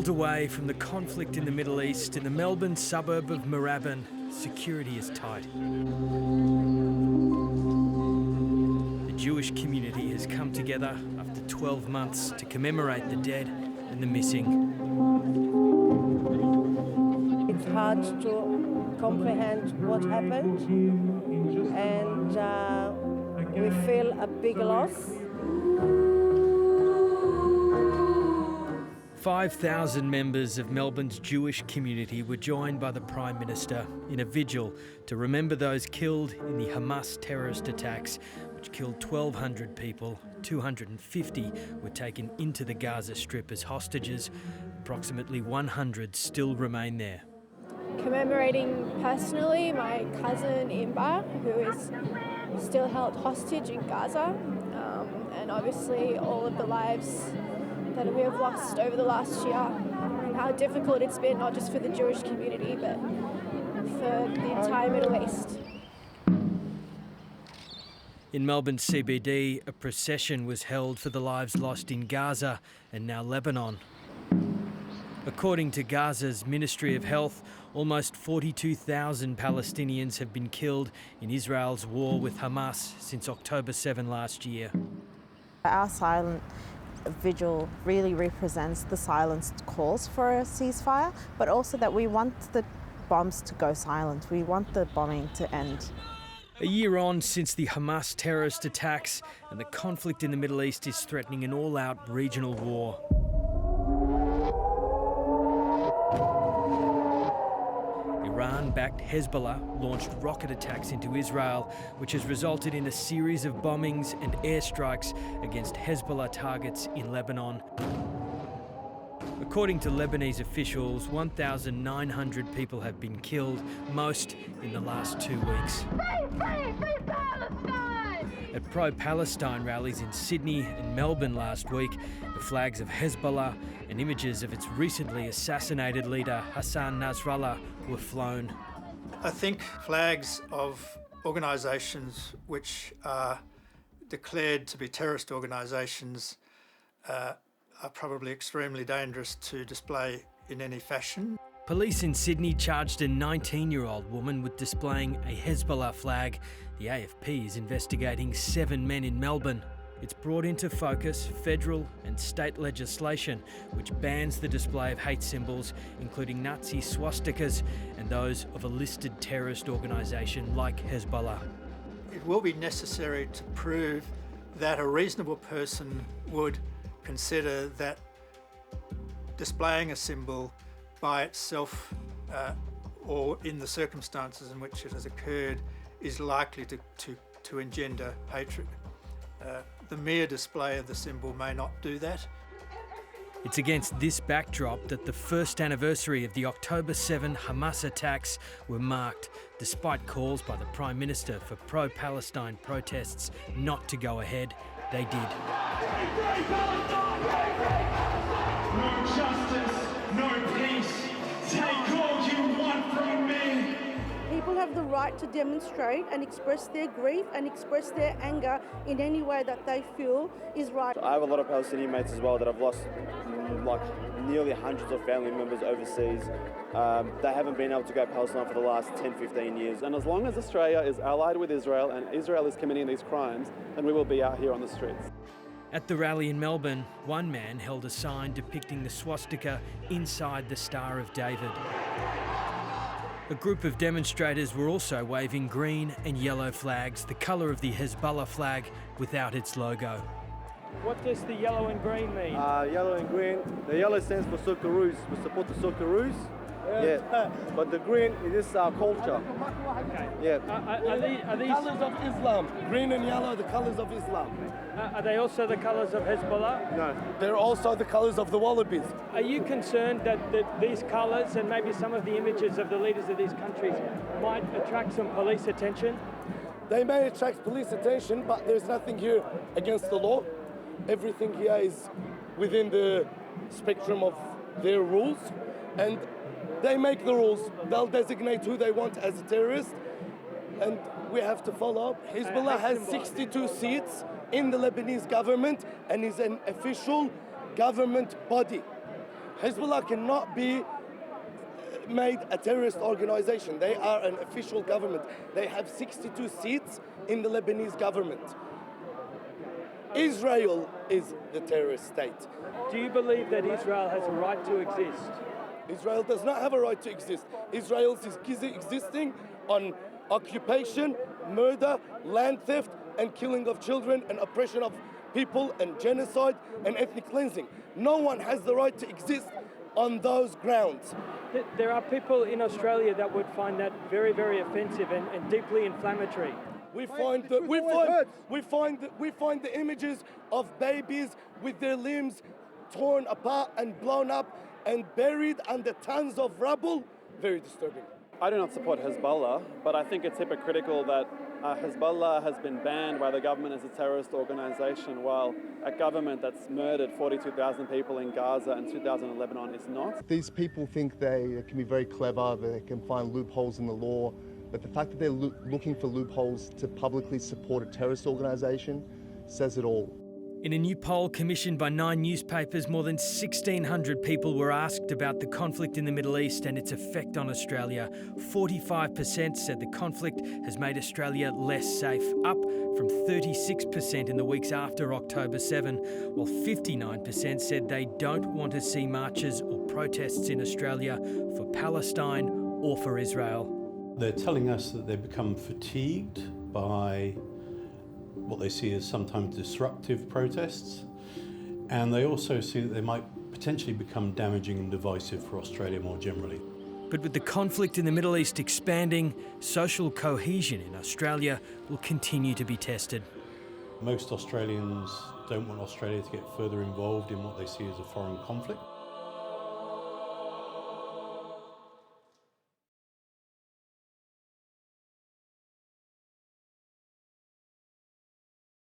World away from the conflict in the Middle East, in the Melbourne suburb of Moorabbin, security is tight. The Jewish community has come together after 12 months to commemorate the dead and the missing. It's hard to comprehend what happened, and we feel a big loss. 5,000 members of Melbourne's Jewish community were joined by the Prime Minister in a vigil to remember those killed in the Hamas terrorist attacks, which killed 1,200 people. 250 were taken into the Gaza Strip as hostages. Approximately 100 still remain there. Commemorating personally my cousin Imba, who is still held hostage in Gaza, and obviously all of the lives that we have lost over the last year, and how difficult it's been, not just for the Jewish community, but for the entire Middle East. In Melbourne CBD, a procession was held for the lives lost in Gaza and now Lebanon. According to Gaza's Ministry of Health, almost 42,000 Palestinians have been killed in Israel's war with Hamas since October 7 last year. Our silent vigil really represents the silenced calls for a ceasefire, but also that we want the bombs to go silent. We want the bombing to end. A year on since the Hamas terrorist attacks, and the conflict in the Middle East is threatening an all-out regional war. Iran-backed Hezbollah launched rocket attacks into Israel, which has resulted in a series of bombings and airstrikes against Hezbollah targets in Lebanon. According to Lebanese officials, 1,900 people have been killed, most in the last 2 weeks. Free Palestine! At pro-Palestine rallies in Sydney and Melbourne last week, the flags of Hezbollah and images of its recently assassinated leader Hassan Nasrallah were flown. I think flags of organisations which are declared to be terrorist organisations are probably extremely dangerous to display in any fashion. Police in Sydney charged a 19-year-old woman with displaying a Hezbollah flag. The AFP is investigating 7 men in Melbourne. It's brought into focus federal and state legislation which bans the display of hate symbols, including Nazi swastikas and those of a listed terrorist organisation like Hezbollah. It will be necessary to prove that a reasonable person would consider that displaying a symbol by itself or in the circumstances in which it has occurred is likely to engender hatred. The mere display of the symbol may not do that. It's against this backdrop that the first anniversary of the October 7 Hamas attacks were marked, despite calls by the Prime Minister for pro-Palestine protests not to go ahead. They did. No justice, no peace. Take all you want from me. People have the right to demonstrate and express their grief and express their anger in any way that they feel is right. I have a lot of Palestinian mates as well that I've lost like nearly hundreds of family members overseas. They haven't been able to go to Palestine for the last 10, 15 years. And as long as Australia is allied with Israel and Israel is committing these crimes, then we will be out here on the streets. At the rally in Melbourne, one man held a sign depicting the swastika inside the Star of David. A group of demonstrators were also waving green and yellow flags, the colour of the Hezbollah flag without its logo. What does the yellow and green mean? Yellow and green. The yellow stands for Socceroos. We support the Socceroos. Yeah. But the green is our culture. Okay. Yeah. Are these colours of Islam? Green and yellow, the colours of Islam. Are they also the colours of Hezbollah? No. They're also the colours of the Wallabies. Are you concerned that these colours and maybe some of the images of the leaders of these countries might attract some police attention? They may attract police attention, but there's nothing here against the law. Everything here is within the spectrum of their rules, and they make the rules. They'll designate who they want as a terrorist, and we have to follow. Hezbollah has 62 seats in the Lebanese government and is an official government body. Hezbollah cannot be made a terrorist organization. They are an official government. They have 62 seats in the Lebanese government. Israel is the terrorist state. Do you believe that Israel has a right to exist? Israel does not have a right to exist. Israel is existing on occupation, murder, land theft, and killing of children, and oppression of people, and genocide, and ethnic cleansing. No one has the right to exist on those grounds. There are people in Australia that would find that very, very offensive and deeply inflammatory. We find the images of babies with their limbs torn apart and blown up and buried under tons of rubble. Very disturbing. I do not support Hezbollah, but I think it's hypocritical that Hezbollah has been banned by the government as a terrorist organisation, while a government that's murdered 42,000 people in Gaza and 2,000 in Lebanon is not. These people think they can be very clever, they can find loopholes in the law, but the fact that they're looking for loopholes to publicly support a terrorist organisation says it all. In a new poll commissioned by 9 newspapers, more than 1,600 people were asked about the conflict in the Middle East and its effect on Australia. 45% said the conflict has made Australia less safe, up from 36% in the weeks after October 7, while 59% said they don't want to see marches or protests in Australia for Palestine or for Israel. They're telling us that they've become fatigued by what they see as sometimes disruptive protests, and they also see that they might potentially become damaging and divisive for Australia more generally. But with the conflict in the Middle East expanding, social cohesion in Australia will continue to be tested. Most Australians don't want Australia to get further involved in what they see as a foreign conflict.